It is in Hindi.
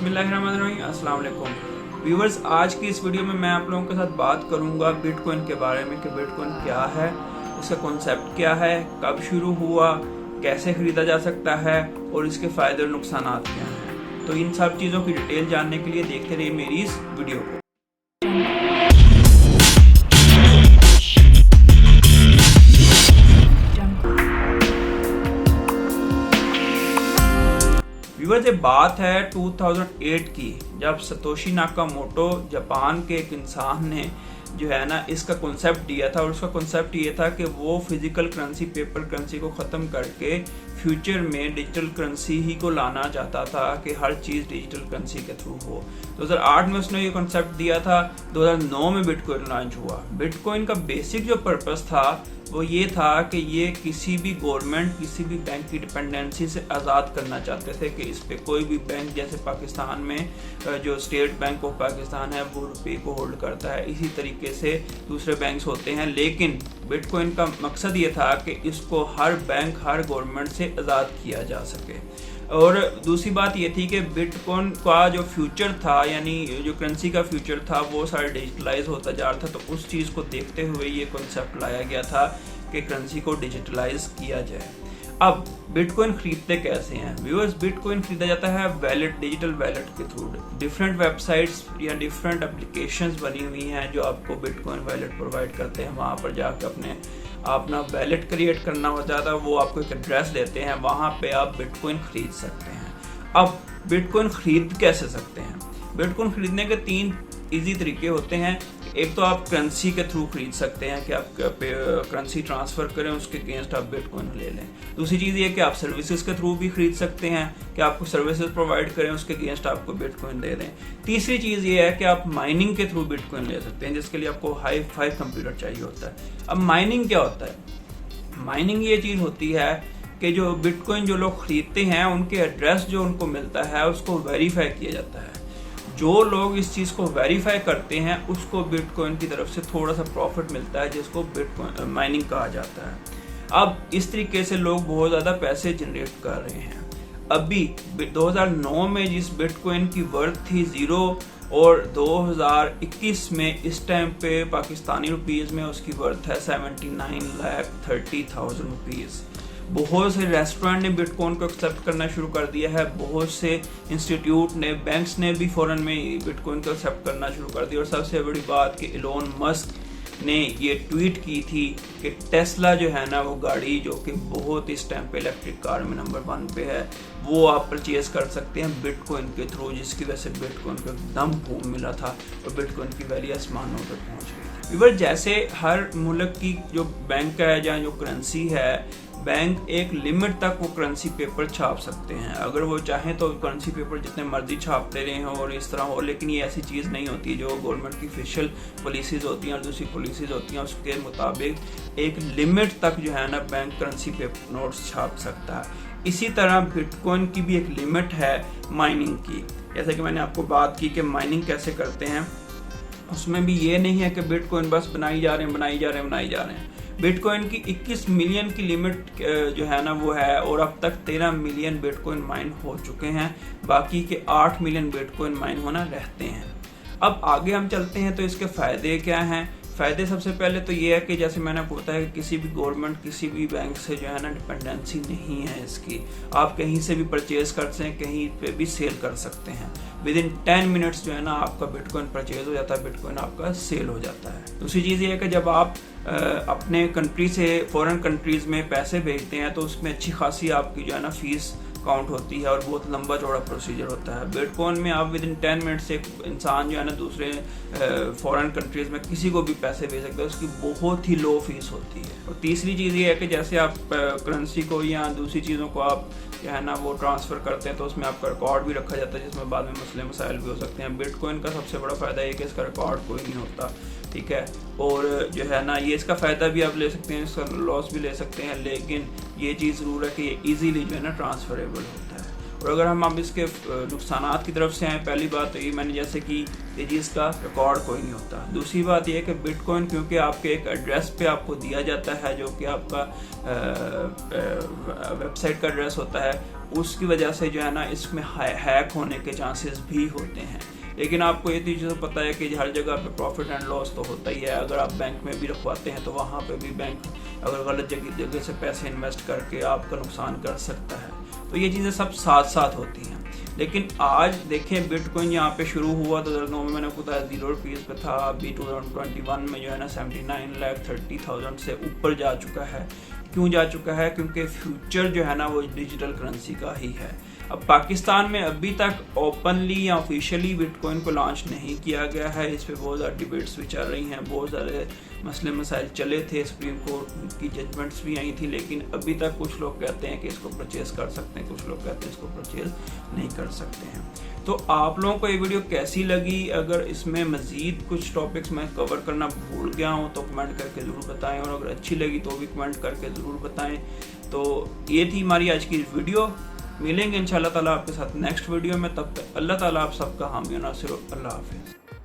बिस्मिल्लाहिर्रहमानिर्रहीम, अस्सलाम वालेकुम व्यूवर्स। आज की इस वीडियो में मैं आप लोगों के साथ बात करूंगा बिटकॉइन के बारे में कि बिटकॉइन क्या है, उसका कॉन्सेप्ट क्या है, कब शुरू हुआ, कैसे ख़रीदा जा सकता है और इसके फ़ायदे और नुकसान क्या हैं। तो इन सब चीज़ों की डिटेल जानने के लिए देखते रहिए मेरी इस वीडियो को। व्यूअर्स, ये बात है 2008 की, जब सतोशी नाकामोटो जापान के एक इंसान ने जो है ना इसका कॉन्सेप्ट दिया था। और उसका कॉन्सेप्ट ये था कि वो फिजिकल करेंसी, पेपर करेंसी को ख़त्म करके फ्यूचर में डिजिटल करेंसी ही को लाना चाहता था कि हर चीज़ डिजिटल करेंसी के थ्रू हो। 2008 में उसने ये कॉन्सेप्ट दिया था। 2009 में बिटकॉइन लॉन्च हुआ। बिटकॉइन का बेसिक जो पर्पस था वो ये था कि ये किसी भी गवर्नमेंट, किसी भी बैंक की डिपेंडेंसी से आज़ाद करना चाहते थे कि इस पे कोई भी बैंक, जैसे पाकिस्तान में जो स्टेट बैंक ऑफ पाकिस्तान है वो रुपये को होल्ड करता है, इसी तरीके से दूसरे बैंक्स होते हैं। लेकिन बिटकॉइन का मकसद ये था कि इसको हर बैंक, हर गवर्नमेंट से आज़ाद किया जा सके। और दूसरी बात ये थी कि बिटकॉइन का जो फ्यूचर था, यानी जो करेंसी का फ्यूचर था, वो सारा डिजिटलाइज होता जा रहा था। तो उस चीज़ को देखते हुए ये कॉन्सेप्ट लाया गया था कि करेंसी को डिजिटलाइज किया जाए। अब बिटकॉइन खरीदते कैसे हैं व्यूअर्स? बिटकॉइन खरीदा जाता है वैलेट, डिजिटल वैलेट के थ्रू। डिफरेंट वेबसाइट्स या डिफरेंट एप्लीकेशंस बनी हुई हैं जो आपको बिटकॉइन वैलेट प्रोवाइड करते हैं। वहाँ पर जाकर अपना वैलेट क्रिएट करना होता है, वो आपको एक एड्रेस देते हैं, वहाँ पे आप बिटकॉइन खरीद सकते हैं। अब बिटकॉइन खरीद कैसे सकते हैं? बिटकॉइन खरीदने के 3 इजी तरीके होते हैं। एक तो आप करेंसी के थ्रू खरीद सकते हैं कि आप करेंसी ट्रांसफ़र करें, उसके अगेंस्ट आप बिटकॉइन ले लें। दूसरी चीज़ ये कि आप सर्विसेज के थ्रू भी खरीद सकते हैं कि आपको सर्विसेज प्रोवाइड करें, उसके अगेंस्ट आपको बिटकॉइन दे दें। तीसरी चीज़ ये है कि आप माइनिंग के थ्रू बिटकॉइन ले सकते हैं, जिसके लिए आपको हाई कंप्यूटर चाहिए होता है। अब माइनिंग क्या होता है? माइनिंग ये चीज़ होती है कि जो बिटकॉइन जो लोग खरीदते हैं उनके एड्रेस जो उनको मिलता है उसको वेरीफाई किया जाता है। जो लोग इस चीज़ को वेरीफाई करते हैं उसको बिटकॉइन की तरफ से थोड़ा सा प्रॉफिट मिलता है, जिसको बिटकॉइन माइनिंग कहा जाता है। अब इस तरीके से लोग बहुत ज़्यादा पैसे जनरेट कर रहे हैं। अभी 2009 में जिस बिटकॉइन की वर्थ थी 0 और 2021 में इस टाइम पे पाकिस्तानी रुपीज़ में उसकी वर्थ है 79,30,000 रुपीज़। बहुत से रेस्टोरेंट ने बिटकॉइन को एक्सेप्ट करना शुरू कर दिया है। बहुत से इंस्टीट्यूट ने, बैंक्स ने भी फ़ौरन में बिटकॉइन को एक्सेप्ट करना शुरू कर दिया। और सबसे बड़ी बात कि एलोन मस्क ने ये ट्वीट की थी कि टेस्ला जो है ना, वो गाड़ी जो कि बहुत इस टाइम पे इलेक्ट्रिक कार में नंबर 1 पे है, वो आप परचेज कर सकते हैं बिटकॉइन के थ्रू, जिसकी वजह से बिटकॉइन को एकदम बूम मिला था और बिटकॉइन की वैल्यू आसमानों तक पहुँच गई थी। जैसे हर मुल्क की जो बैंक है या जो करेंसी है, बैंक एक लिमिट तक वो करेंसी पेपर छाप सकते हैं। अगर वो चाहें तो करेंसी पेपर जितने मर्जी छापते रहे हों और इस तरह हो, लेकिन ये ऐसी चीज़ नहीं होती। जो गवर्नमेंट की ऑफिशियल पॉलिसीज़ होती हैं और दूसरी पॉलिसीज़ होती हैं, उसके मुताबिक एक लिमिट तक जो है ना बैंक करेंसी पेपर नोट्स छाप सकता है। इसी तरह बिटकॉइन की भी एक लिमिट है माइनिंग की। जैसे कि मैंने आपको बात की कि माइनिंग कैसे करते हैं, उसमें भी ये नहीं है कि बिटकॉइन बस बनाई जा रहे हैं। बिटकॉइन की 21 मिलियन की लिमिट जो है ना वो है, और अब तक 13 मिलियन बिटकॉइन माइन हो चुके हैं। बाकी के 8 मिलियन बिटकॉइन माइन होना रहते हैं। अब आगे हम चलते हैं तो इसके फ़ायदे क्या हैं। फ़ायदे सबसे पहले तो ये है कि जैसे मैंने आपको बताया कि किसी भी गवर्नमेंट, किसी भी बैंक से जो है ना डिपेंडेंसी नहीं है इसकी। आप कहीं से भी परचेज़ कर सकते हैं, कहीं पे भी सेल कर सकते हैं। विदिन 10 मिनट्स जो है ना आपका बिटकॉइन परचेज हो जाता है, बिटकॉइन आपका सेल हो जाता है। दूसरी चीज़ ये है कि जब आप अपने कंट्री से फॉरेन कंट्रीज़ में पैसे भेजते हैं तो उसमें अच्छी खासी आपकी जो है ना फ़ीस काउंट होती है और बहुत लंबा चौड़ा प्रोसीजर होता है। बिटकॉइन में आप विदिन 10 मिनट से एक इंसान जो है ना दूसरे फॉरेन कंट्रीज़ में किसी को भी पैसे भेज सकते हैं, उसकी बहुत ही लो फीस होती है। और तीसरी चीज़ ये है कि जैसे आप करेंसी को या दूसरी चीज़ों को आप जो है ना वो ट्रांसफ़र करते हैं तो उसमें आपका रिकॉर्ड भी रखा जाता है, जिसमें बाद में मसले मसाइल भी हो सकते हैं। बिटकॉइन का सबसे बड़ा फ़ायदा ये कि इसका रिकॉर्ड कोई नहीं होता, ठीक है। और जो है ना ये इसका फ़ायदा भी आप ले सकते हैं, इसका लॉस भी ले सकते हैं, लेकिन ये चीज़ ज़रूर है कि ये ईजीली जो है ना ट्रांसफरेबल होता है। और अगर हम अब इसके नुकसानात की तरफ से आएँ, पहली बात तो ये मैंने जैसे कि ये चीज़ का रिकॉर्ड कोई नहीं होता। दूसरी बात ये है कि बिटकॉइन क्योंकि आपके एक एड्रेस पे आपको दिया जाता है जो कि आपका वेबसाइट का एड्रेस होता है, उसकी वजह से जो है ना इसमें हैक होने के चांसेस भी होते हैं। लेकिन आपको ये चीज़ तो पता है कि हर जगह पे प्रॉफिट एंड लॉस तो होता ही है। अगर आप बैंक में भी रखवाते हैं तो वहाँ पे भी बैंक अगर गलत जगह से पैसे इन्वेस्ट करके आपका नुकसान कर सकता है। तो ये चीज़ें सब साथ साथ होती हैं। लेकिन आज देखें बिटकॉइन यहाँ पे शुरू हुआ तो 2009 में मैंने आपको बताया 0 रुपीज़ पे था। अभी 2021 में जो है ना 79,30,000 से ऊपर जा चुका है। क्यों जा चुका है? क्योंकि फ्यूचर जो है ना वो डिजिटल करेंसी का ही है। अब पाकिस्तान में अभी तक ओपनली या ऑफिशियली बिटकॉइन को लॉन्च नहीं किया गया है। इस पे बहुत ज़्यादा डिबेट्स भी चल रही हैं, बहुत सारे मसले मसाइल चले थे, सुप्रीम कोर्ट की जजमेंट्स भी आई थी। लेकिन अभी तक कुछ लोग कहते हैं कि इसको परचेज़ कर सकते हैं, कुछ लोग कहते हैं इसको परचेज़ नहीं कर सकते हैं। तो आप लोगों को ये वीडियो कैसी लगी? अगर इसमें मज़ीद कुछ टॉपिक्स मैं कवर करना भूल गया हूँ तो कमेंट करके ज़रूर बताएं, और अगर अच्छी लगी तो भी कमेंट करके ज़रूर बताएं। तो ये थी हमारी आज की वीडियो। मिलेंगे इंशाल्लाह ताला आपके साथ नेक्स्ट वीडियो में। तब तक अल्लाह ताला आप सबका हामी और नासिर। अल्लाह हाफिज़।